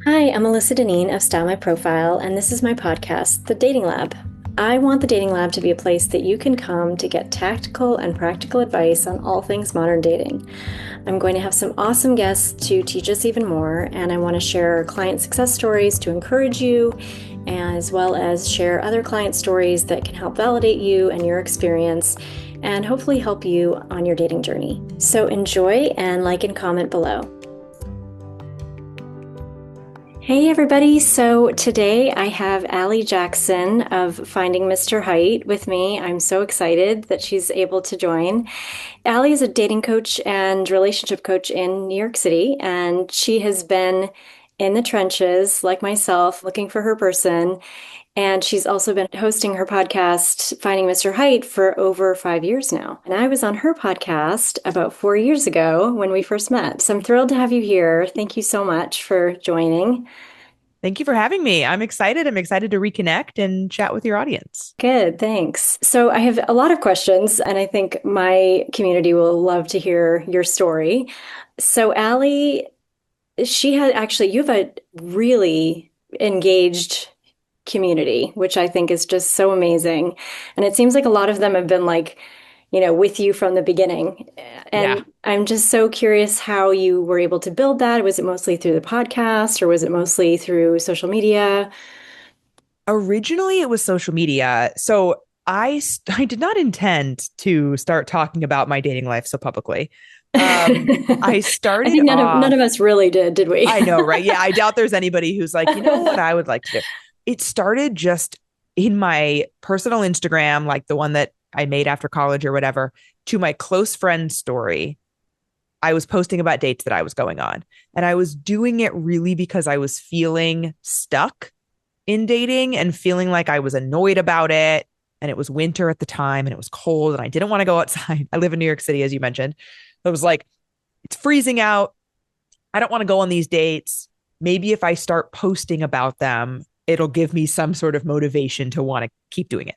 Hi, I'm Alyssa Dineen of Style My Profile, and this is my podcast, The Dating Lab. I want the Dating Lab to be a place that you can come to get tactical and practical advice on all things modern dating. I'm going to have some awesome guests to teach us even more, and I want to share client success stories to encourage you, as well as share other client stories that can help validate you and your experience, and hopefully help you on your dating journey. So enjoy and like and comment below. Hey everybody, so today I have Ali Jackson of Finding Mr. Height with me. I'm so excited that she's able to join. Ali is a dating coach and relationship coach in New York City, and she has been in the trenches, like myself, looking for her person. And she's also been hosting her podcast, Finding Mr. Height, for over 5 years now. And I was on her podcast about 4 years ago when we first met. So I'm thrilled to have you here. Thank you so much for joining. Thank you for having me. I'm excited. I'm excited to reconnect and chat with your audience. Good, thanks. So I have a lot of questions, and I think my community will love to hear your story. So Ali, you have a really engaged community, which I think is just so amazing. And it seems like a lot of them have been like, with you from the beginning. Yeah. And I'm just so curious how you were able to build that. Was it mostly through the podcast or was it mostly through social media? Originally, it was social media. So I did not intend to start talking about my dating life so publicly. I I started think none of off, us really did we? I know, right? Yeah, I doubt there's anybody who's like, you know what I would like to do. It started just in my personal Instagram, like the one that I made after college or whatever, to my close friend story. I was posting about dates that I was going on. And I was doing it really because I was feeling stuck in dating and feeling like I was annoyed about it. And it was winter at the time and it was cold and I didn't want to go outside. I live in New York City, as you mentioned. I was like, it's freezing out. I don't want to go on these dates. Maybe if I start posting about them, it'll give me some sort of motivation to want to keep doing it.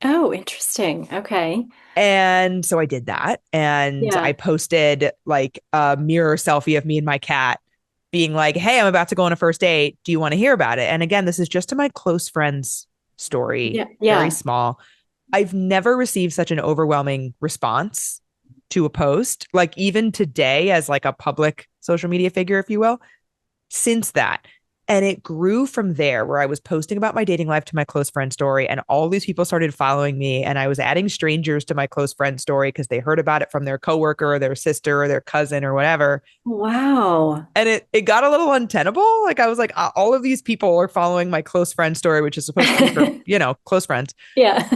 Oh, interesting. Okay. And so I did that. And Yeah. I posted like a mirror selfie of me and my cat being like, hey, I'm about to go on a first date. Do you want to hear about it? And again, this is just to my close friends' story, Yeah. very Yeah. small. I've never received such an overwhelming response to a post, like even today as like a public social media figure, if you will, since that. And it grew from there where I was posting about my dating life to my close friend story. And all these people started following me. And I was adding strangers to my close friend story because they heard about it from their coworker or their sister or their cousin or whatever. Wow. And it got a little untenable. Like I was like, all of these people are following my close friend story, which is supposed to be for, close friends. Yeah.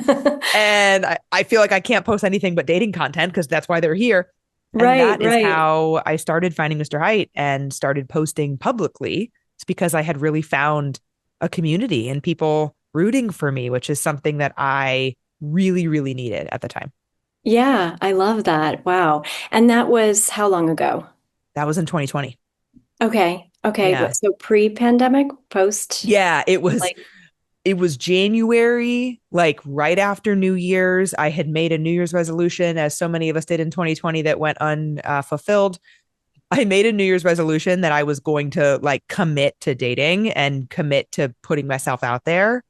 And I feel like I can't post anything but dating content because that's why they're here. And Right, that is right. how I started finding Mr. Height and started posting publicly. It's because I had really found a community and people rooting for me, which is something that I really, really needed at the time. Yeah, I love that. Wow. And that was how long ago? That was in 2020. Okay. Okay. Yeah. So pre-pandemic, post, Yeah, it was like, it was January, like right after New Year's. I had made a New Year's resolution, as so many of us did in 2020, that went unfulfilled. I made a New Year's resolution that I was going to like commit to dating and commit to putting myself out there.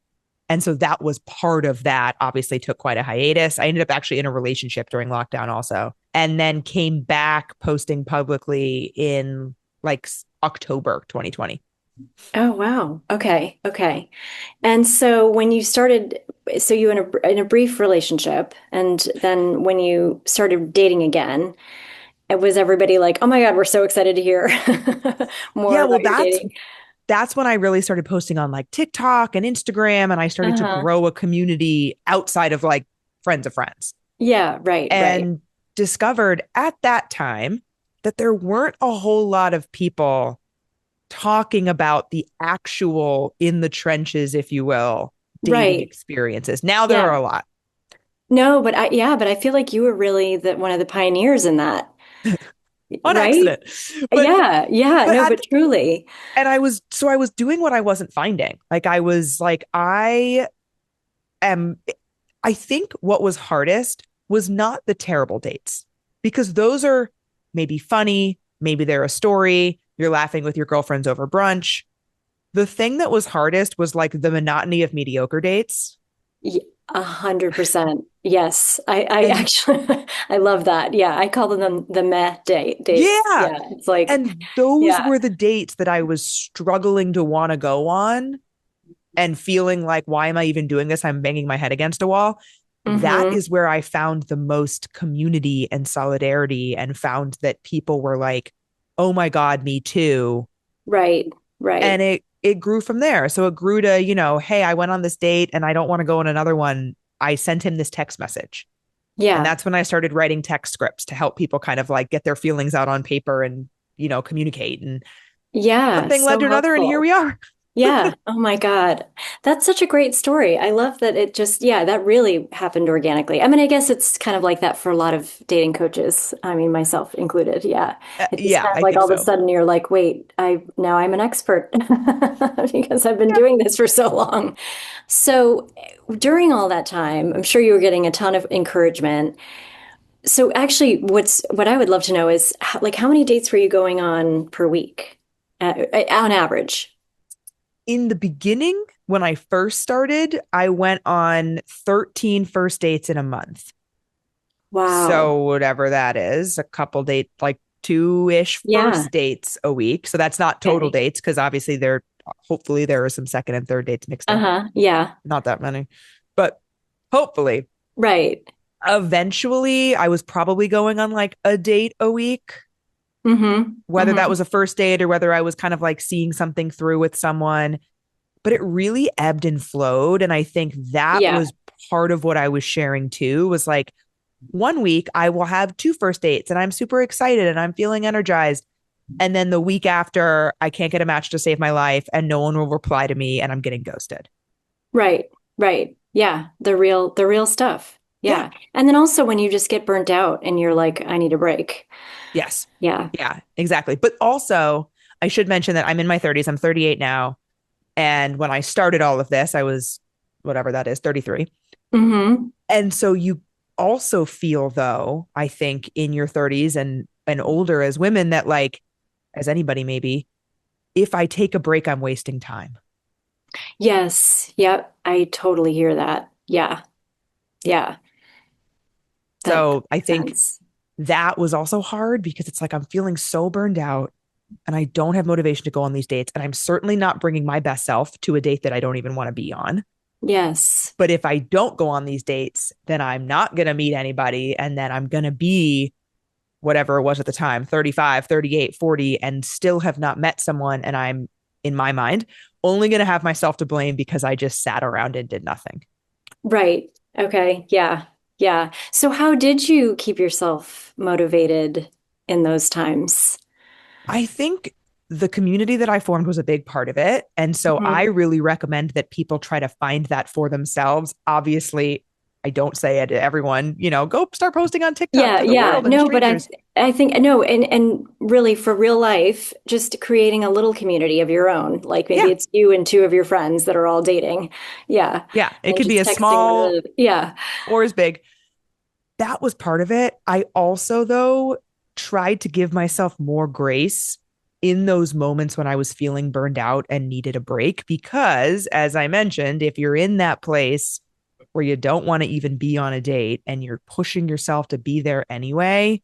And so that was part of that. Obviously, took quite a hiatus. I ended up actually in a relationship during lockdown also, and then came back posting publicly in like October 2020. oh wow. Okay. Okay. And so when you started, so you were in a brief relationship, and then when you started dating again, it was everybody like, "Oh my God, we're so excited to hear more Yeah, well, about your that's dating." that's when I really started posting on like TikTok and Instagram, and I started to Uh-huh. grow a community outside of like friends of friends, Yeah, right, right. and discovered at that time that there weren't a whole lot of people talking about the actual in the trenches, if you will, dating Right. experiences. Now there are Yeah. a lot. No, but I feel like you were really one of the pioneers in that, On right? accident. But Yeah, yeah, but no, at but truly. and I was doing what I wasn't finding. Like I was like, am I think what was hardest was not the terrible dates, because those are maybe funny, maybe they're a story, you're laughing with your girlfriends over brunch. The thing that was hardest was like the monotony of mediocre dates. 100%. Yes. I And actually, I love that. Yeah. I call them the meh dates. yeah, Yeah. It's like, and those yeah. were the dates that I was struggling to want to go on and feeling like, why am I even doing this? I'm banging my head against a wall. That Hmm. is where I found the most community and solidarity and found that people were like, oh my God, me too. Right. And Right. it grew from there. So it grew to, hey, I went on this date and I don't want to go on another one. I sent him this text message. And Yeah. that's when I started writing text scripts to help people kind of like get their feelings out on paper and, communicate. And one Yeah. thing led So to another, and here helpful. we are. Yeah. Oh my God. That's such a great story. I love that it just, yeah, that really happened organically. I mean, I guess it's kind of like that for a lot of dating coaches. I mean, myself included. Yeah. It's just Yeah, kind of I like think all of a so. sudden you're like, wait, now I'm an expert because I've been Yeah. doing this for so long. So during all that time, I'm sure you were getting a ton of encouragement. So actually, what I would love to know is like how many dates were you going on per week on average? In the beginning, when I first started, I went on 13 first dates in a month. Wow. So whatever that is, a couple date, like two-ish Yeah. first dates a week. So that's not total Okay. dates because obviously hopefully there are some second and third dates mixed in. Uh-huh. Yeah. Not that many, but hopefully. Right. Eventually, I was probably going on like a date a week, Mm-hmm. whether that Mm-hmm. was a first date or whether I was kind of like seeing something through with someone. But it really ebbed and flowed. And I think that Yeah. was part of what I was sharing too was like, one week I will have two first dates and I'm super excited and I'm feeling energized. And then the week after, I can't get a match to save my life and no one will reply to me and I'm getting ghosted. Right. Right. Yeah. The real stuff. Yeah. Yeah. And then also when you just get burnt out and you're like, I need a break. Yes. Yeah. Yeah, exactly. But also, I should mention that I'm in my 30s. I'm 38 now. And when I started all of this, I was whatever that is, 33. Mm-hmm. And so you also feel though, I think in your 30s and older as women that like as anybody maybe, if I take a break, I'm wasting time. Yes. Yep. I totally hear that. Yeah. Yeah. That So I makes think sense. that was also hard because it's like I'm feeling so burned out and I don't have motivation to go on these dates. And I'm certainly not bringing my best self to a date that I don't even want to be on. Yes. But if I don't go on these dates, then I'm not going to meet anybody. And then I'm going to be whatever it was at the time 35, 38, 40, and still have not met someone. And I'm, in my mind, only going to have myself to blame because I just sat around and did nothing. Right. Okay. Yeah. Yeah. So how did you keep yourself motivated in those times? I think the community that I formed was a big part of it. And so I Mhm. really recommend that people try to find that for themselves. Obviously, I don't say it to everyone, go start posting on TikTok Yeah, to the yeah. world and to No, but strangers. I think no, and really for real life, just creating a little community of your own. Like maybe Yeah. it's you and two of your friends that are all dating. Yeah. Yeah. It And could be just as texting small yeah. or as big. That was part of it. I also, though, tried to give myself more grace in those moments when I was feeling burned out and needed a break. Because, as I mentioned, if you're in that place where you don't want to even be on a date and you're pushing yourself to be there anyway,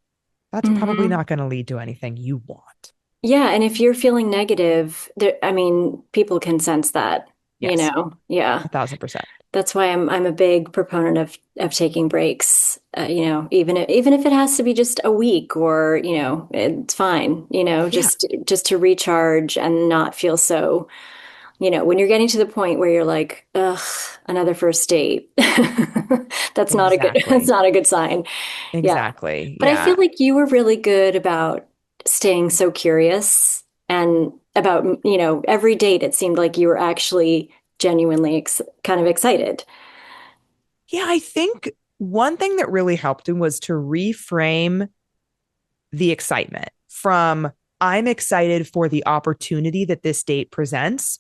that's probably Hmm. not going to lead to anything you want. Yeah, and if you're feeling negative, there, I mean, people can sense that, you Yes, know. Yeah. 1000%. That's why I'm a big proponent of taking breaks. Even if it has to be just a week or, it's fine, Yeah, just to recharge and not feel so, when you're getting to the point where you're like, ugh, another first date. That's exactly. not a good sign. Yeah. Exactly. But I feel Yeah. like you were really good about staying so curious and about, every date it seemed like you were actually genuinely kind of excited. Yeah. I think one thing that really helped him was to reframe the excitement from I'm excited for the opportunity that this date presents,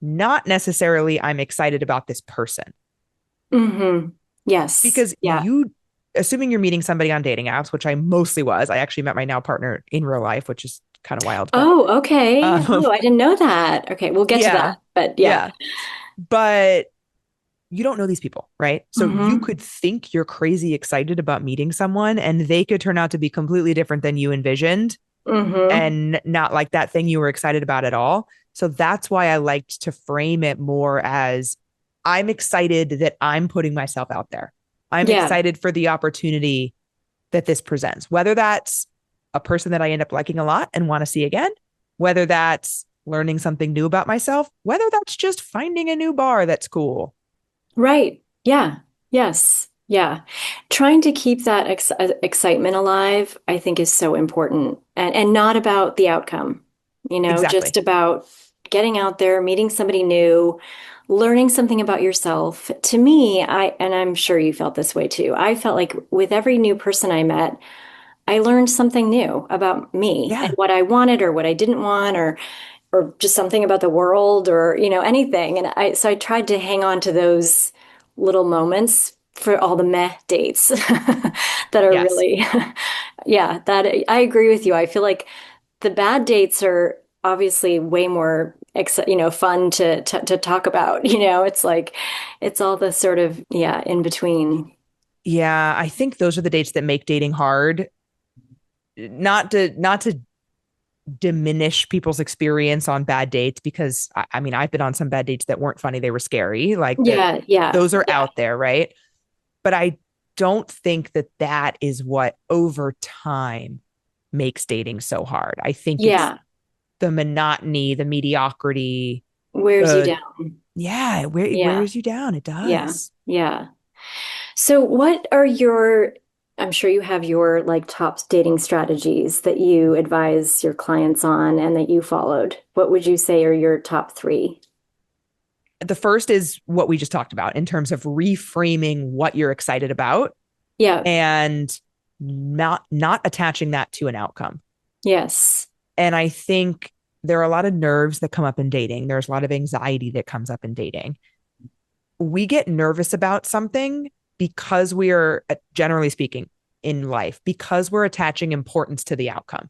not necessarily I'm excited about this person. Hmm. Yes. Because Yeah. assuming you're meeting somebody on dating apps, which I mostly was. I actually met my now partner in real life, which is kind of wild, but Oh, okay. um, Oh, I didn't know that. Okay, we'll get to yeah, that. But yeah. yeah. But you don't know these people, right? So you Mm-hmm. could think you're crazy excited about meeting someone, and they could turn out to be completely different than you envisioned Mm-hmm. and not like that thing you were excited about at all. So that's why I liked to frame it more as I'm excited that I'm putting myself out there. I'm Yeah. excited for the opportunity that this presents, whether that's a person that I end up liking a lot and want to see again, whether that's learning something new about myself, whether that's just finding a new bar that's cool. Right. Yeah. Yes. Yeah. Trying to keep that excitement alive, I think is so important and not about the outcome, just Exactly. about getting out there, meeting somebody new, learning something about yourself. To me, and I'm sure you felt this way too. I felt like with every new person I met, I learned something new about me and Yeah. what I wanted or what I didn't want or just something about the world or anything, and I tried to hang on to those little moments for all the meh dates that are Yes. really yeah, that I agree with you. I feel like the bad dates are obviously way more fun to talk about. It's like it's all the sort of yeah in between. Yeah. I think those are the dates that make dating hard. Not to diminish people's experience on bad dates because I mean I've been on some bad dates that weren't funny, they were scary, like that. Yeah, yeah, Those are yeah, out there, right? But I don't think that that is what over time makes dating so hard. I think it's yeah. the monotony, the mediocrity, Wears you the down. yeah, it Yeah, wears you down. It yeah, does. yeah. So what are I'm sure you have your like top dating strategies that you advise your clients on and that you followed. What would you say are your top three? The first is what we just talked about in terms of reframing what you're excited about Yeah. and not attaching that to an outcome. Yes. And I think there are a lot of nerves that come up in dating. There's a lot of anxiety that comes up in dating. We get nervous about something because we are, generally speaking, in life, because we're attaching importance to the outcome.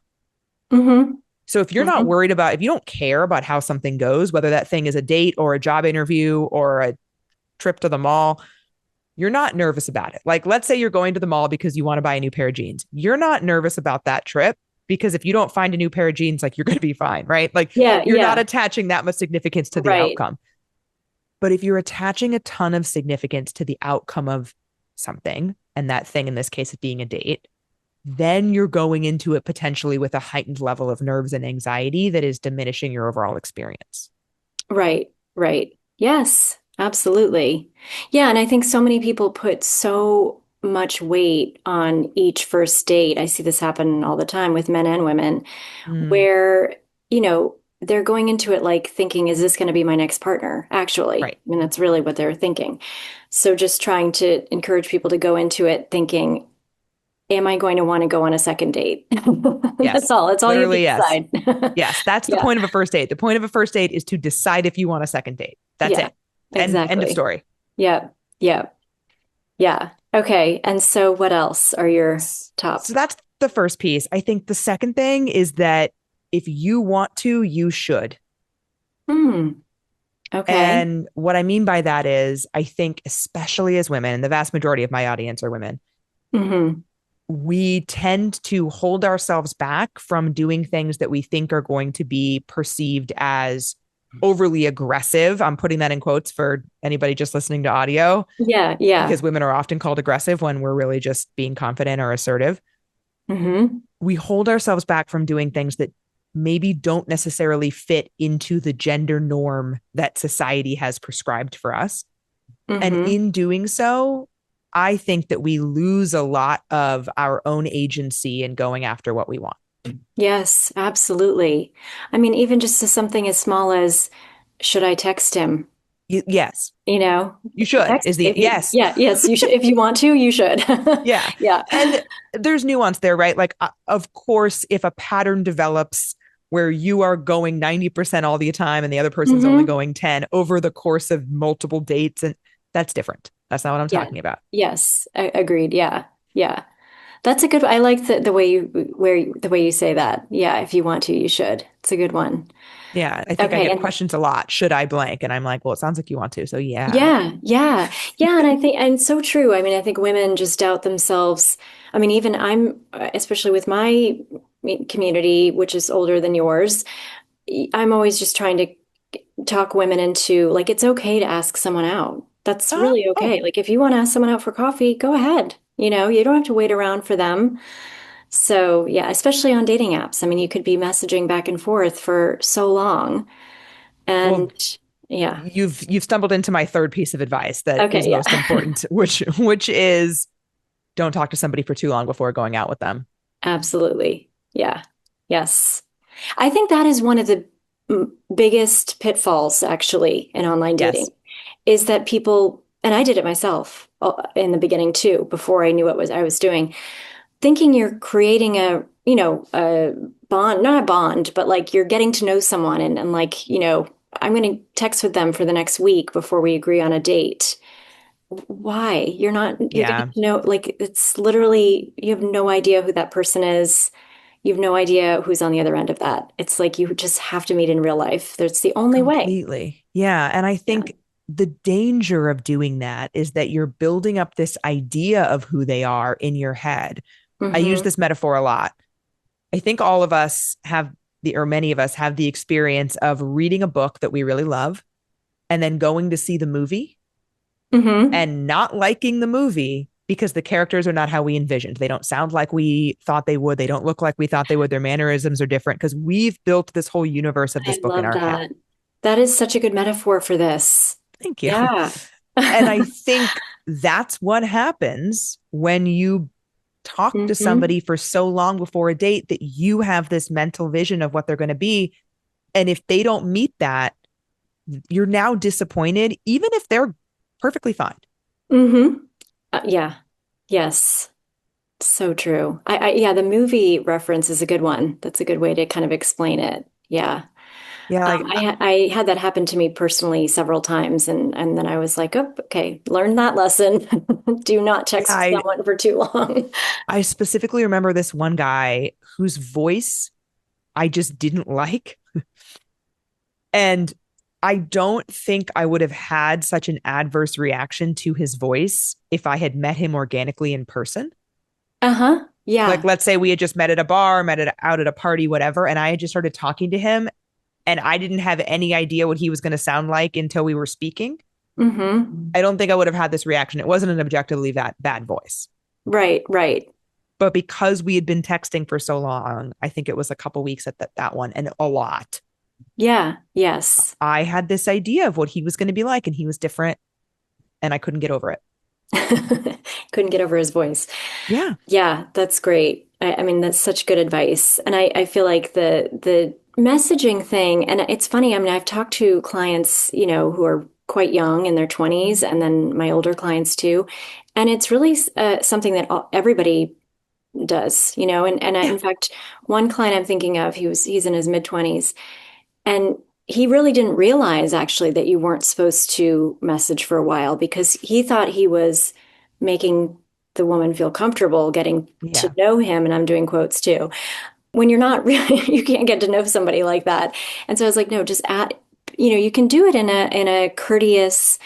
Mm-hmm. So if you're not Mm-hmm. worried about, if you don't care about how something goes, whether that thing is a date or a job interview or a trip to the mall, you're not nervous about it. Like, let's say you're going to the mall because you want to buy a new pair of jeans. You're not nervous about that trip because if you don't find a new pair of jeans, like you're going to be fine, right? Like, Yeah, you're not yeah. attaching that much significance to the Right. outcome. But if you're attaching a ton of significance to the outcome of something, and that thing in this case being a date, then you're going into it potentially with a heightened level of nerves and anxiety that is diminishing your overall experience. Right. Right. Yes, absolutely. Yeah, and I think so many people put so much weight on each first date. I see this happen all the time with men and women Mm, where, they're going into it like thinking, is this going to be my next partner? Actually, right. I mean, that's really what they're thinking. So just trying to encourage people to go into it thinking, am I going to want to go on a second date? That's Yes. all. That's all you have to Literally, yes. decide. Yes. That's the Yeah. point of a first date. The point of a first date is to decide if you want a second date. That's Yeah. it. End of Exactly. story. Yeah. Yeah. Yeah. Okay. And so what else are your top? So that's the first piece. I think the second thing is that if you want to, you should. Hmm. Okay. And what I mean by that is, I think, especially as women, and the vast majority of my audience are women, Hmm. we tend to hold ourselves back from doing things that we think are going to be perceived as overly aggressive. I'm putting that in quotes for anybody just listening to audio, Yeah. Yeah. because women are often called aggressive when we're really just being confident or assertive. Hmm. We hold ourselves back from doing things that maybe don't necessarily fit into the gender norm that society has prescribed for us. And Hmm. in doing so, I think that we lose a lot of our own agency in going after what we want. Yes, absolutely. I mean, even just to something as small as, should I text him? Yes, You know, you should, text is the if you, yes. yeah, yes, you should. If you want to, you should. Yeah. Yeah. And there's nuance there, right? Like, of course, if a pattern develops where you are going 90% all the time and the other person's only Hmm. going 10 over the course of multiple dates, and that's different. That's not what I'm Yeah. talking about. Yes. Agreed. Yeah. Yeah. That's a good, I like the way the way you say that. Yeah, if you want to, you should. It's a good one. Yeah, I think I Okay, get and questions a lot. Should I blank? And I'm like, well, it sounds like you want to. So yeah. yeah, yeah. Yeah, and I think and so true. I mean, I think women just doubt themselves. I mean, even I'm especially with my community, which is older than yours, I'm always just trying to talk women into like it's okay to ask someone out. That's really Oh, okay. Like if you want to ask someone out for coffee, go ahead. You don't have to wait around for them. So, yeah, especially on dating apps. I mean, you could be messaging back and forth for so long. well, And yeah. you've stumbled into my third piece of advice that is Okay, most yeah. important, which is don't talk to somebody for too long before going out with them. Absolutely. Yeah. Yes. I think that is one of the biggest pitfalls actually in online dating Yes. is that people, and I did it myself in the beginning too, before I knew what was I was doing, thinking you're creating a bond, not a bond, but like you're getting to know someone and like, I'm going to text with them for the next week before we agree on a date. Why? You're getting Yeah, to know, like, it's literally, you have no idea who that person is. You have no idea who's on the other end of that. It's like you just have to meet in real life. That's the only way. completely. Yeah. And I Yeah. think the danger of doing that is that you're building up this idea of who they are in your head. I use Hmm. this metaphor a lot. I think all of us have or many of us have the experience of reading a book that we really love and then going to see the movie Hmm. and not liking the movie because the characters are not how we envisioned. They don't sound like we thought they would. They don't look like we thought they would. Their mannerisms are different because we've built this whole universe of this I book in love our head. that. That is such a good metaphor for this. Thank you. Yeah. And I think that's what happens when you talk to Hmm. somebody for so long before a date that you have this mental vision of what they're going to be. And if they don't meet that, you're now disappointed, even if they're perfectly fine. Hmm. Yeah. Yes. So true. Yeah, the movie reference is a good one. That's a good way to kind of explain it. Yeah. Yeah, like I had that happen to me personally several times, and then I was like, oh, okay, learn that lesson. Do not yeah, text someone for too long. I specifically remember this one guy whose voice I just didn't like. And I don't think I would have had such an adverse reaction to his voice if I had met him organically in person. Uh-huh. Like, Yeah. let's say we had just met at a bar, out at a party, whatever, and I had just started talking to him and I didn't have any idea what he was going to sound like until we were speaking. Hmm. I don't think I would have had this reaction. It wasn't an objectively bad voice. Right, right. But because we had been texting for so long, I think it was a couple weeks at that one and a lot. Yeah, yes. I had this idea of what he was going to be like, and he was different, and I couldn't get over it. Couldn't get over his voice. Yeah. Yeah, that's great. I mean, that's such good advice. And I feel like the messaging thing, and it's funny, I mean, I've talked to clients, who are quite young in their 20s, and then my older clients too. And it's really something that everybody does, Yeah. in fact, one client I'm thinking of, he's in his mid 20s, and he really didn't realize actually that you weren't supposed to message for a while because he thought he was making the woman feel comfortable getting to Yeah. know him. And I'm doing quotes too. When you're not really, you can't get to know somebody like that. And so I was like, no, just add, you can do it in a courteous,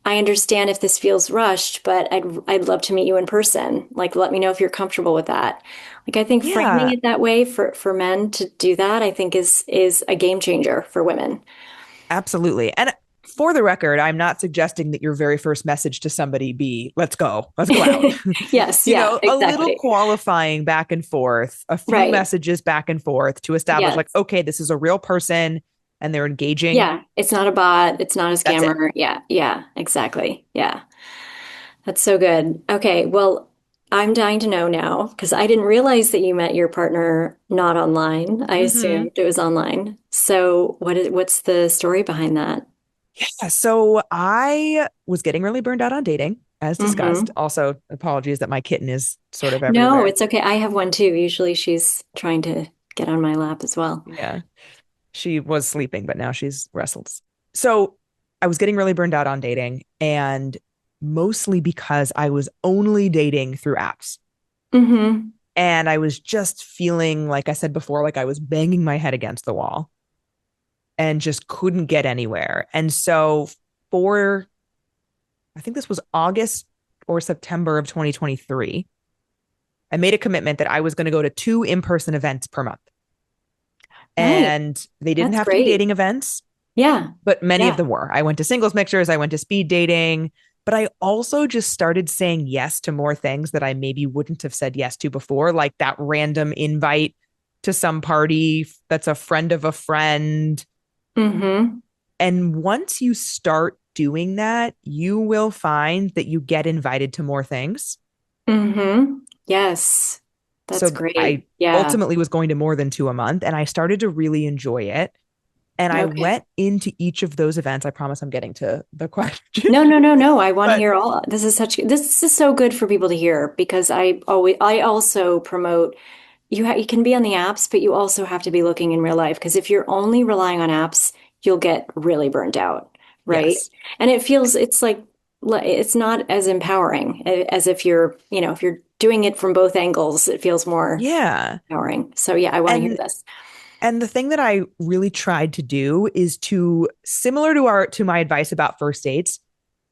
I understand if this feels rushed, but I'd love to meet you in person. Like, let me know if you're comfortable with that. Like, I think framing Yeah. it that way for men to do that, I think is a game changer for women. Absolutely. And for the record, I'm not suggesting that your very first message to somebody be, let's go out. Yes, yeah, A little exactly. qualifying back and forth, a few Right. messages back and forth to establish, like, Yes. okay, this is a real person and they're engaging. Yeah, it's not a bot, it's not a That's it. scammer. Yeah, yeah, exactly. Yeah. That's so good. Okay, well, I'm dying to know now because I didn't realize that you met your partner not online. I Hmm. assumed it was online. So what's the story behind that? Yeah. So I was getting really burned out on dating, as discussed. Hmm. Also, apologies that my kitten is sort of No, everywhere. it's okay. I have one too. Usually she's trying to get on my lap as well. Yeah. She was sleeping, but now she's restless. So I was getting really burned out on dating, and mostly because I was only dating through apps. Mm-hmm. And I was just feeling, like I said before, like I was banging my head against the wall and just couldn't get anywhere. And so for, I think this was August or September of 2023, I made a commitment that I was going to go to 2 in-person events per month. Nice. And they didn't That's have to be great. dating events, Yeah. but many of Yeah. them were. I went to singles mixers, I went to speed dating, but I also just started saying yes to more things that I maybe wouldn't have said yes to before, like that random invite to some party that's a friend of a friend. Mm-hmm. And once you start doing that, you will find that you get invited to more things. Mm-hmm. Yes. That's So I great. Yeah. ultimately was going to more than 2 a month, and I started to really enjoy it. And I Okay. went into each of those events. I promise I'm getting to the question. No, no, no, no. I want to But hear all. This is so good for people to hear because I also promote you can be on the apps, but you also have to be looking in real life because if you're only relying on apps, you'll get really burnt out, right? yes. And it's like it's not as empowering as if if you're doing it from both angles, it feels more Yeah. empowering. So yeah, I want to hear And this. and the thing that I really tried to do is to, similar to our to my advice about first dates,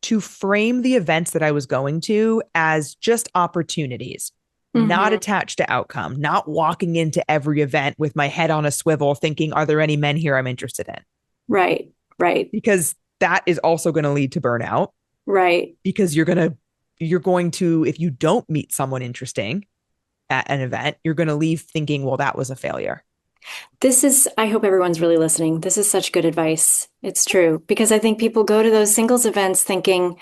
to frame the events that I was going to as just opportunities, not Hmm. attached to outcome, not walking into every event with my head on a swivel thinking, are there any men here I'm interested in? Right, right, Because that is also going to lead to burnout, right. because you're going to, if you don't meet someone interesting at an event, you're going to leave thinking, well, that was a failure. I hope everyone's really listening. This is such good advice. It's true because I think people go to those singles events thinking,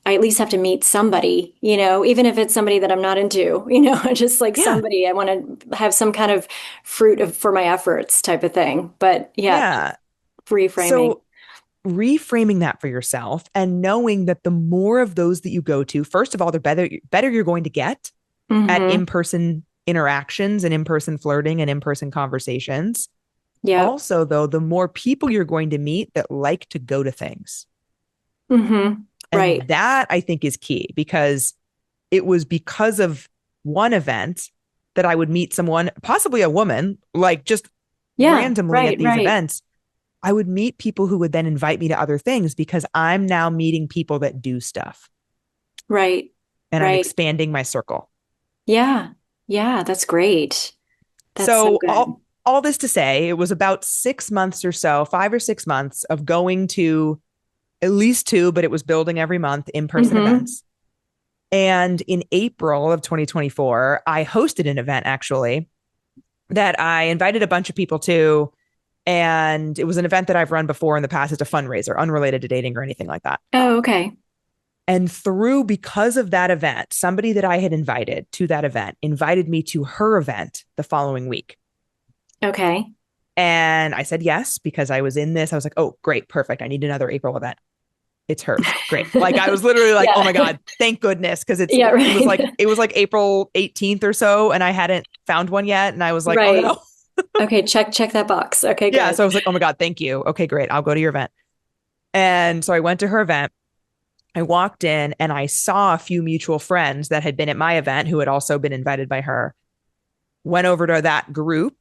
I at least have to meet somebody, even if it's somebody that I'm not into, just like Yeah. somebody I want to have some kind of for my efforts type of thing. But yeah, Yeah. reframing. So reframing that for yourself and knowing that the more of those that you go to, first of all, the better you're going to get at Hmm. in-person interactions and in-person flirting and in-person conversations. Yep. Also, though, the more people you're going to meet that like to go to things. Hmm. And Right. that I think is key, because it was because of one event that I would meet someone, possibly a woman, like just Yeah. randomly at Right. these Right. events. I would meet people who would then invite me to other things because I'm now meeting people that do stuff Right. and I'm Right. expanding my circle. Yeah. Yeah. That's great. That's so So good. all this to say, it was about 6 months or so, 5 or 6 months of going to at least two, but it was building every month, in-person Hmm. events. And in April of 2024, I hosted an event actually that I invited a bunch of people to. And it was an event that I've run before in the past. It's a fundraiser, unrelated to dating or anything like that. Oh, okay. And because of that event, somebody that I had invited to that event invited me to her event the following week. Okay. And I said yes, because I was in this. I was like, oh, great, perfect. I need another April event. It's hers. Great. Like I was literally like, oh my Yeah. God, thank goodness. Cause Yeah. like, Right. it was like April 18th or so. And I hadn't found one yet. And I was like, oh Right. no. Okay. Check that box. Okay. Yeah. Good. So I was like, oh my God, thank you. Okay, great. I'll go to your event. And so I went to her event. I walked in and I saw a few mutual friends that had been at my event who had also been invited by her. Went over to that group,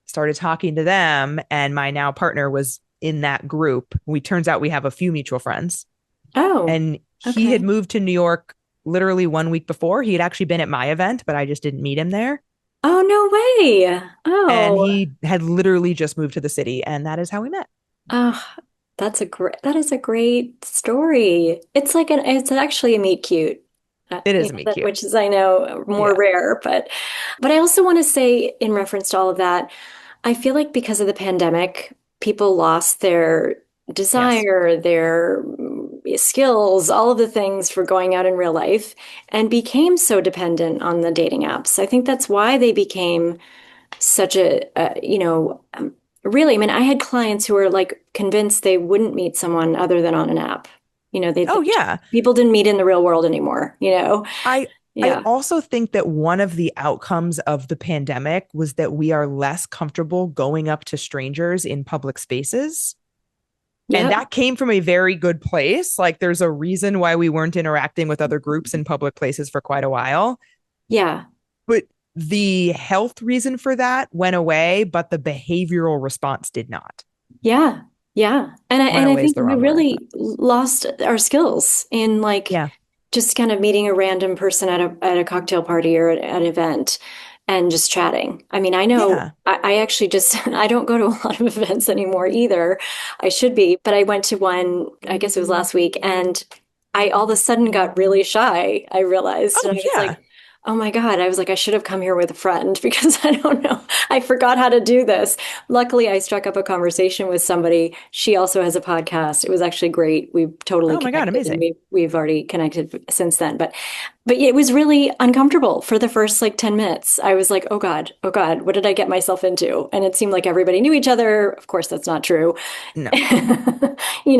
started talking to them, and my now partner was in that group. We turns out we have a few mutual friends, Oh, and he had okay. moved to New York literally one week before. He had actually been at my event, but I just didn't meet him there. Oh, no way. And Oh, he had literally just moved to the city, and that is how we met. oh, that is a great story. It's actually a meet cute. It is a meet cute. Which is I know more Yeah. rare, but I also want to say in reference to all of that, I feel like because of the pandemic, people lost their Yes. desire, their skills, all of the things for going out in real life, and became so dependent on the dating apps. I think that's why they became such really, I mean, I had clients who were like convinced they wouldn't meet someone other than on an app. Oh yeah. People didn't meet in the real world anymore. I I Yeah. also think that one of the outcomes of the pandemic was that we are less comfortable going up to strangers in public spaces. And Yep. that came from a very good place. Like there's a reason why we weren't interacting with other groups in public places for quite a while. Yeah. But the health reason for that went away, but the behavioral response did not. Yeah. Yeah. Went And I away is think the we wrong word. really lost our skills in like Yeah. just kind of meeting a random person at a cocktail party or at an event and just chatting. I mean, I know Yeah. I actually just I don't go to a lot of events anymore either. I should be, but I went to one, I guess it was last week, and I all of a sudden got really shy, I realized. Oh, And I was yeah. like, oh my God, I was like, I should have come here with a friend because I don't know. I forgot how to do this. Luckily, I struck up a conversation with somebody. She also has a podcast. It was actually great. We totally Oh, my God. connected and Amazing. we've already connected since then. But it was really uncomfortable for the first like 10 minutes. I was like, oh God, what did I get myself into? And it seemed like everybody knew each other. Of course, that's not true. No.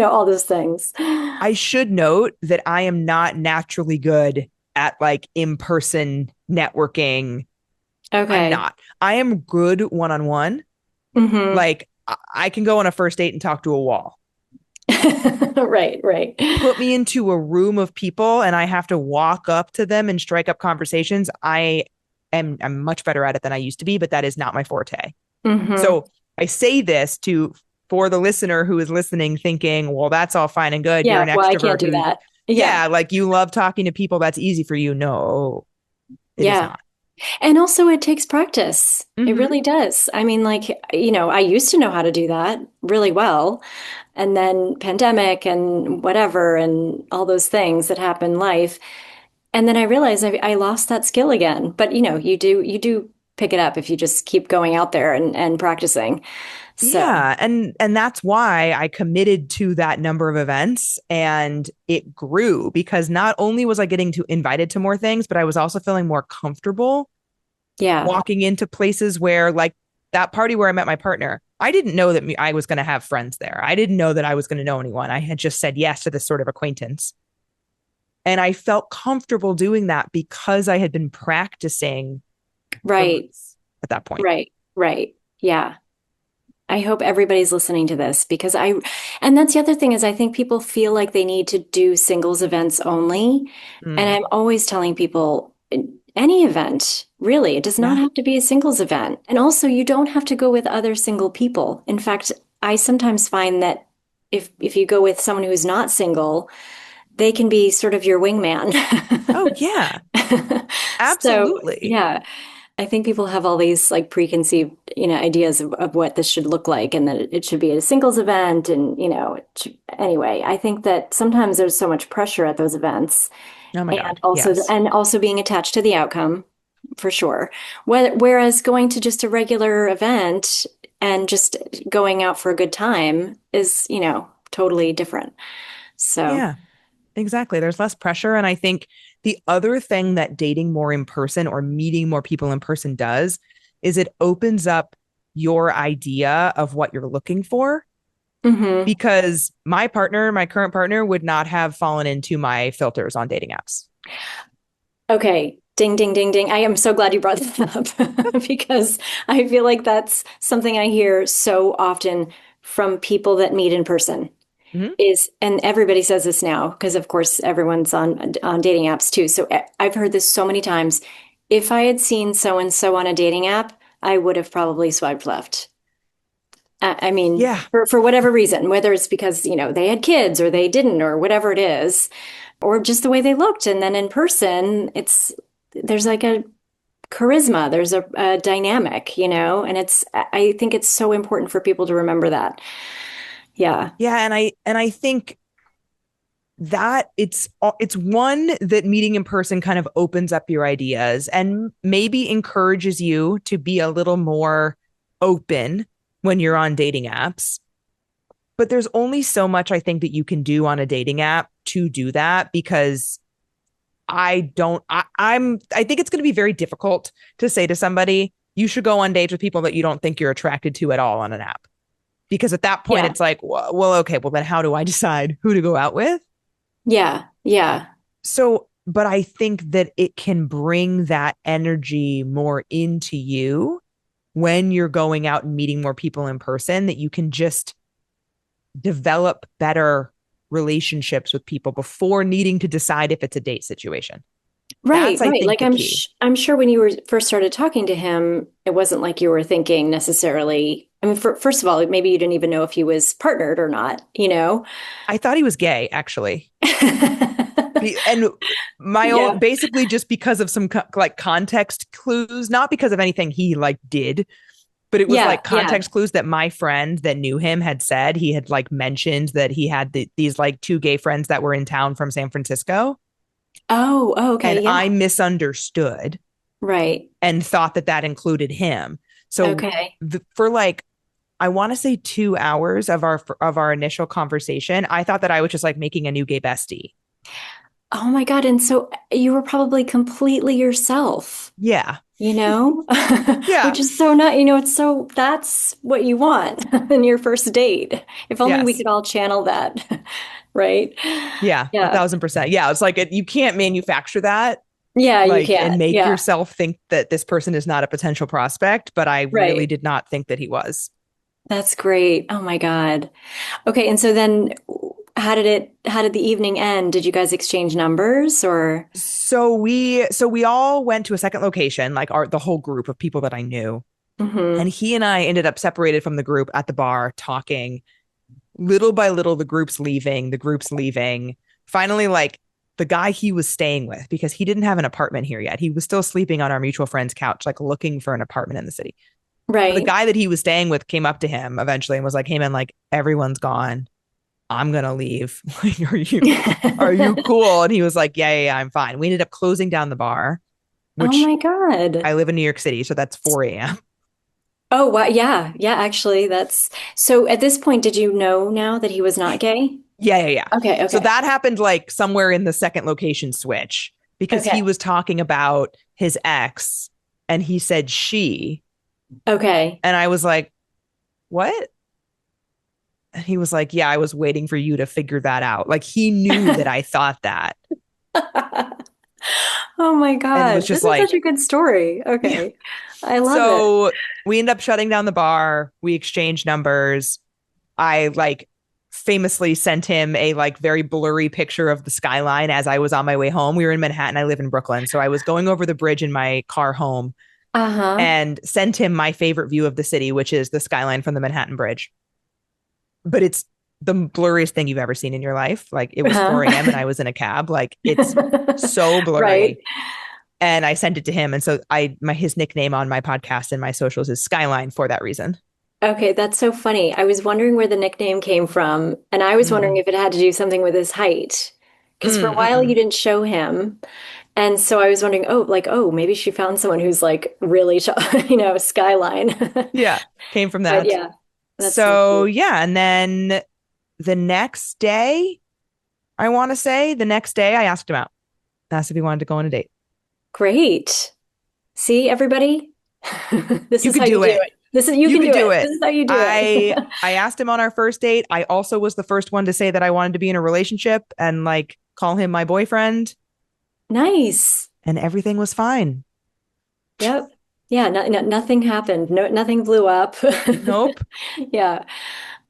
All those things. I should note that I am not naturally good at like in person networking. I'm Okay. not. I am good one on one. Hmm. Like I can go on a first date and talk to a wall. Right, right. Put me into a room of people and I have to walk up to them and strike up conversations. I'm much better at it than I used to be, but that is not my forte. Hmm. So I say this to for the listener who is listening, thinking, well, that's all fine and good. You're Yeah, an well, I can't extrovert do who, that. Yeah, yeah, like you love talking to people. That's easy for you. No, it is yeah. not. And also, it takes practice. It Mm-hmm. really does. I mean, like, I used to know how to do that really well. And then pandemic and whatever, and all those things that happen in life. And then I realized I lost that skill again. But, you do pick it up if you just keep going out there and practicing. So, Yeah, and that's why I committed to that number of events and it grew because not only was I getting to invited to more things, but I was also feeling more comfortable yeah, walking into places where like that party where I met my partner. I didn't know that I was going to have friends there. I didn't know that I was going to know anyone. I had just said yes to this sort of acquaintance. And I felt comfortable doing that because I had been practicing the right, roots at that point. right, right. Yeah. I hope everybody's listening to this because and that's the other thing is I think people feel like they need to do singles events only. And Mm, I'm always telling people any event, really, it does not yeah. have to be a singles event. And also, you don't have to go with other single people. In fact, I sometimes find that if you go with someone who's not single, they can be sort of your wingman. Oh, yeah. So, Absolutely. yeah. I think people have all these like preconceived, ideas of what this should look like and that it should be a singles event. And, anyway, I think that sometimes there's so much pressure at those events Oh my and God. Yes. also being attached to the outcome for sure. Whereas going to just a regular event and just going out for a good time is, totally different. So, Yeah, exactly. There's less pressure. And I think the other thing that dating more in person or meeting more people in person does is it opens up your idea of what you're looking for. mhm. Because my partner, my current partner, would not have fallen into my filters on dating apps. Okay. Ding, ding, ding, ding. I am so glad you brought that up because I feel like that's something I hear so often from people that meet in person Mm-hmm. is, and everybody says this now because of course everyone's on dating apps too. So I've heard this so many times. If I had seen so and so on a dating app, I would have probably swiped left. I mean, Yeah. for whatever reason, whether it's because, they had kids or they didn't or whatever it is, or just the way they looked. And then in person, there's like a charisma, there's a dynamic, and I think it's so important for people to remember that. Yeah. Yeah. And I think that it's one that meeting in person kind of opens up your ideas and maybe encourages you to be a little more open when you're on dating apps. But there's only so much I think that you can do on a dating app to do that because I don't I think it's going to be very difficult to say to somebody you should go on dates with people that you don't think you're attracted to at all on an app. Because at that point Yeah. it's like, well, okay, well then how do I decide who to go out with? Yeah. Yeah. So, but I think that it can bring that energy more into you when you're going out and meeting more people in person, that you can just develop better relationships with people before needing to decide if it's a date situation. Right, That's, I right. think, Like the key. I'm sure when you were first started talking to him, it wasn't like you were thinking necessarily. I mean, first of all, maybe you didn't even know if he was partnered or not, you know? I thought he was gay, actually. And my Yeah. own, basically just because of some like context clues, not because of anything he like did, but it was Yeah, like yeah. context clues that my friend that knew him had said. He had like mentioned that he had these like two gay friends that were in town from San Francisco, Oh, okay, and yeah. I misunderstood Right. and thought that that included him. So Okay. for like, I want to say 2 hours of our initial conversation, I thought that I was just like making a new gay bestie. Oh my God. And so you were probably completely yourself, Yeah. you know? Yeah. Which is so not, it's so that's what you want in your first date. If only we Yes. could all channel that, right? Yeah. a Yeah. thousand percent. Yeah. It's like you can't manufacture that, Yeah, you like, can't. and make Yeah. yourself think that this person is not a potential prospect. But I really Right. did not think that he was. That's great. Oh my God. Okay, and so then how did the evening end? Did you guys exchange numbers or? So we all went to a second location, like the whole group of people that I knew. And Hmm. he and I ended up separated from the group at the bar, talking little by little. The group's leaving. Finally, like, the guy he was staying with, because he didn't have an apartment here yet. He was still sleeping on our mutual friend's couch, like looking for an apartment in the city. But the Right. guy that he was staying with came up to him eventually and was like, "Hey man, like, everyone's gone. I'm gonna leave. Like, are you cool?" And he was like, "Yeah, I'm fine." We ended up closing down the bar, Oh which my God. I live in New York City, so that's 4 a.m. Oh, wow. Yeah. Yeah, actually, that's so at this point, did you know now that he was not gay? Yeah. Okay, So okay. that happened like somewhere in the second location switch, because he Okay. was talking about his ex and he said she. Okay. And I was like, "What?" And he was like, "Yeah, I was waiting for you to figure that out." Like, he knew that I thought that, Oh my and was God. just This is such like, a good story. yeah. Okay. I love it. So we end up shutting down the bar. We exchanged numbers. I like famously sent him a like very blurry picture of the skyline as I was on my way home. We were in Manhattan. I live in Brooklyn. So I was going over the bridge in my car home Uh-huh. and sent him my favorite view of the city, which is the skyline from the Manhattan Bridge. But it's the blurriest thing you've ever seen in your life. Like, it was 4 a.m. and Uh-huh. I was in a cab. Like, it's so Right. blurry. And I sent it to him. And so his nickname on my podcast and my socials is Skyline for that reason. Okay, that's so funny. I was wondering where the nickname came from, and I was wondering Mm. if it had to do something with his height. Because for a while you Mm-mm. didn't show him. And so I was wondering, oh, maybe she found someone who's like really, skyline. Yeah, came from But that. yeah, that's so So cool. yeah, and then the next day, the next day I asked him out. Asked if he wanted to go on a date. Great. See, everybody? This You is could how you do do it. it. You You can could do do it. This it. is how you do I it. I asked him on our first date. I also was the first one to say that I wanted to be in a relationship and like call him my boyfriend, Nice. and everything was fine. Yep. Yeah, nothing happened. No, nothing blew up. Nope. Yeah.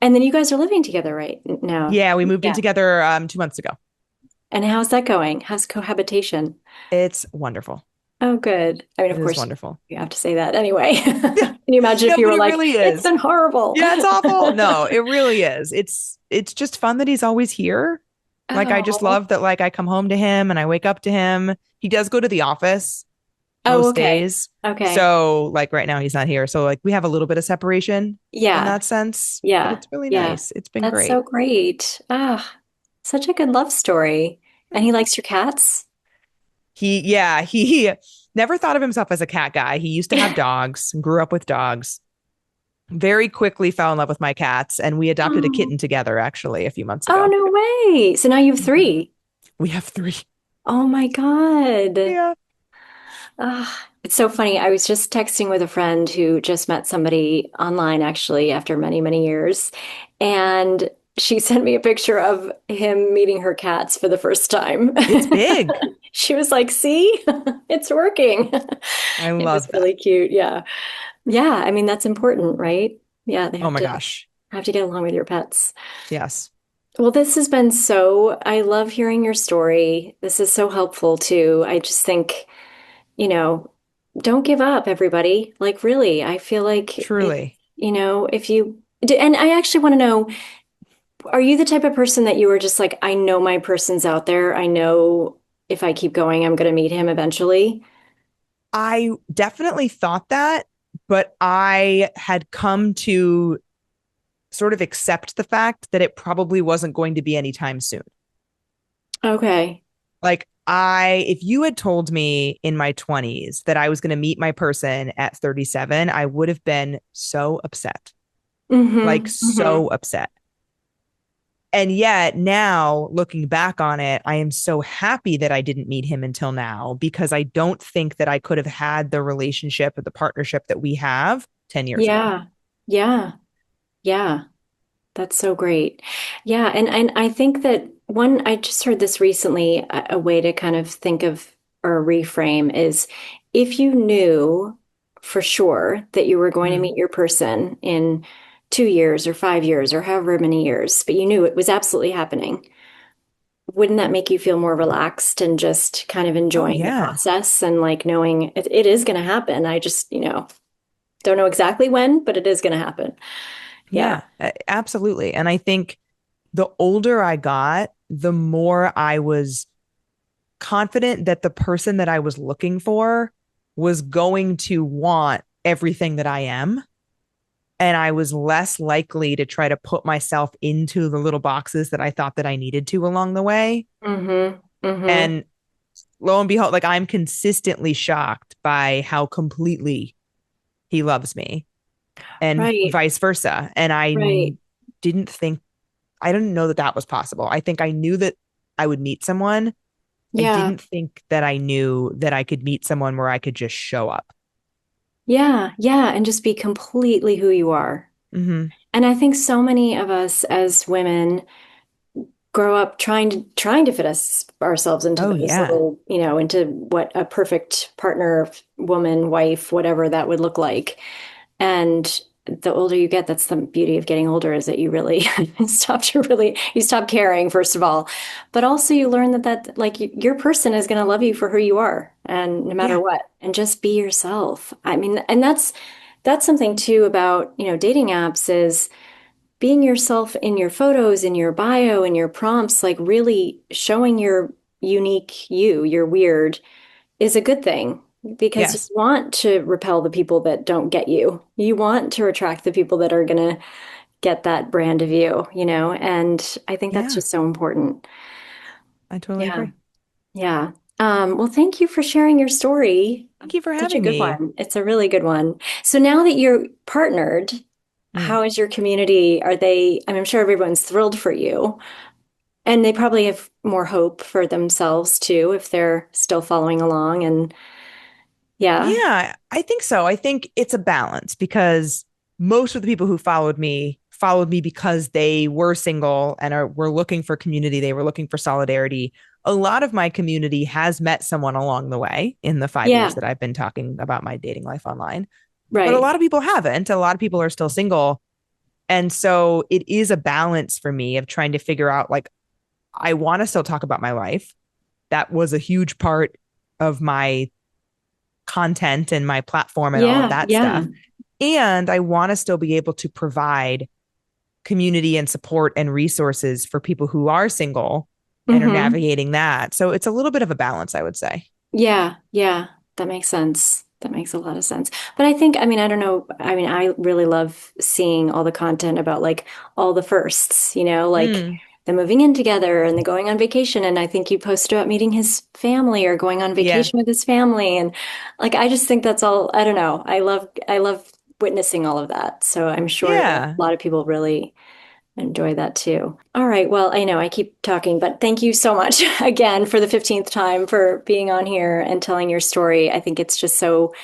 And then you guys are living together right now. Yeah, we moved in Yeah. together 2 months ago. And how's that going? How's cohabitation? It's wonderful. Oh, good. I mean, It of is course, wonderul. you have to say that anyway. Yeah. Can you imagine if No, you but were it like, really it's is. been horrible? Yeah, it's awful. No, it really is. It's just fun that he's always here. Like, I just Oh, love that, like, I come home to him and I wake up to him. He does go to the office oh, most okay. days. Okay. So like right now he's not here. So like we have a little bit of separation in Yeah. that sense, but Yeah. it's really Yeah. nice. It's been That's great. so great. Ah, such a good love story. And he likes your cats? He never thought of himself as a cat guy. He used to have dogs, grew up with dogs, very quickly fell in love with my cats, and we adopted a Oh, kitten together actually a few months oh, ago. no way. So now you have Mhm. three. We have three. Oh my God. Yeah. Ah, it's so funny. I was just texting with a friend who just met somebody online actually after many, many years. And she sent me a picture of him meeting her cats for the first time. It's big. She was like, see, it's working. I It was love that. really cute. Yeah. Yeah. I mean, that's important, right? Yeah. They Oh have my to gosh. get along with your pets. Yes. Well, this has been I love hearing your story. This is so helpful too. I just think, you know, don't give up, everybody. Like, really, I feel like Truly. if and I actually want to know, are you the type of person that you were just like, I know my person's out there. I know if I keep going, I'm going to meet him eventually? I definitely thought that, but I had come to sort of accept the fact that it probably wasn't going to be anytime soon. Okay. Like, if you had told me in my 20s that I was going to meet my person at 37, I would have been so upset, like, Mm-hmm. Mm-hmm. so upset. And yet now looking back on it, I am so happy that I didn't meet him until now because I don't think that I could have had the relationship or the partnership that we have 10 years ago. Yeah. Yeah. Yeah. That's so great. Yeah, and I think that I just heard this recently, a way to kind of think of or reframe is if you knew for sure that you were going to Mm. meet your person in 2 years or 5 years or however many years, but you knew it was absolutely happening, wouldn't that make you feel more relaxed and just kind of Oh, enjoying the yeah. process and like knowing it is going to happen? I just, don't know exactly when, but it is going to happen. Yeah. Yeah, absolutely. And I think the older I got, the more I was confident that the person that I was looking for was going to want everything that I am. And I was less likely to try to put myself into the little boxes that I thought that I needed to along the way. Mm-hmm. Mm-hmm. And lo and behold, like I'm consistently shocked by how completely he loves me and Right. vice versa. And Right. didn't think, I didn't know that that was possible. I think I knew that I would meet someone. I Yeah. didn't think that I knew that I could meet someone where I could just show up. Yeah. Yeah. And just be completely who you are. Hmm. And I think so many of us as women grow up trying to fit ourselves into Oh, those yeah. little, into what a perfect partner, woman, wife, whatever that would look like. And the older you get, that's the beauty of getting older is that you really you stop caring, first of all, but also you learn that like your person is going to love you for who you are and no matter Yeah. what, and just be yourself. I mean, and that's something too about, dating apps is being yourself in your photos, in your bio, in your prompts, like really showing your unique your weird is a good thing because you Yes. want to repel the people that don't get you. You want to attract the people that are going to get that brand of you, and I think that's Yeah. just so important. I totally Yeah. agree. Yeah. Well, thank you for sharing your story. Thank you for Such a having good me. one. It's a really good one. So now that you're partnered, Mm. how is your community? I'm sure everyone's thrilled for you. And they probably have more hope for themselves too, if they're still following along. And yeah, Yeah, I think so. I think it's a balance because most of the people who followed me because they were single and were looking for community. They were looking for solidarity. A lot of my community has met someone along the way in the 5 years yeah, that I've been talking about my dating life online. But a right. lot of people haven't. A lot of people are still single. And so it is a balance for me of trying to figure out like, I want to still talk about my life. That was a huge part of my content and my platform and all of Yeah, that yeah. stuff. And I want to still be able to provide community and support and resources for people who are single and are Hmm. navigating that. So it's a little bit of a balance, I would say. Yeah, yeah. That makes sense. That makes a lot of sense. But I think, I don't know. I really love seeing all the content about like all the firsts, like Mm, the moving in together and the going on vacation. And I think you posted about meeting his family or going on yeah. vacation with his family. And like, I just think that's all, I don't know. I love witnessing all of that. So I'm sure that Yeah. a lot of people really enjoy that too. All right. Well, I know I keep talking, but thank you so much again for the 15th time for being on here and telling your story. I think it's just so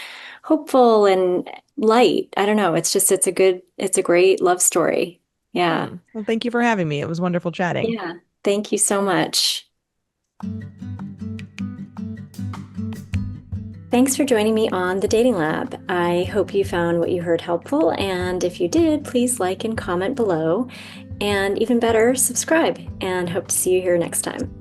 hopeful and light. I don't know. It's a great love story. Yeah. Well, thank you for having me. It was wonderful chatting. Yeah. Thank you so much. Thanks for joining me on the Dating Lab. I hope you found what you heard helpful. And if you did, please like and comment below. and even better, subscribe, and hope to see you here next time.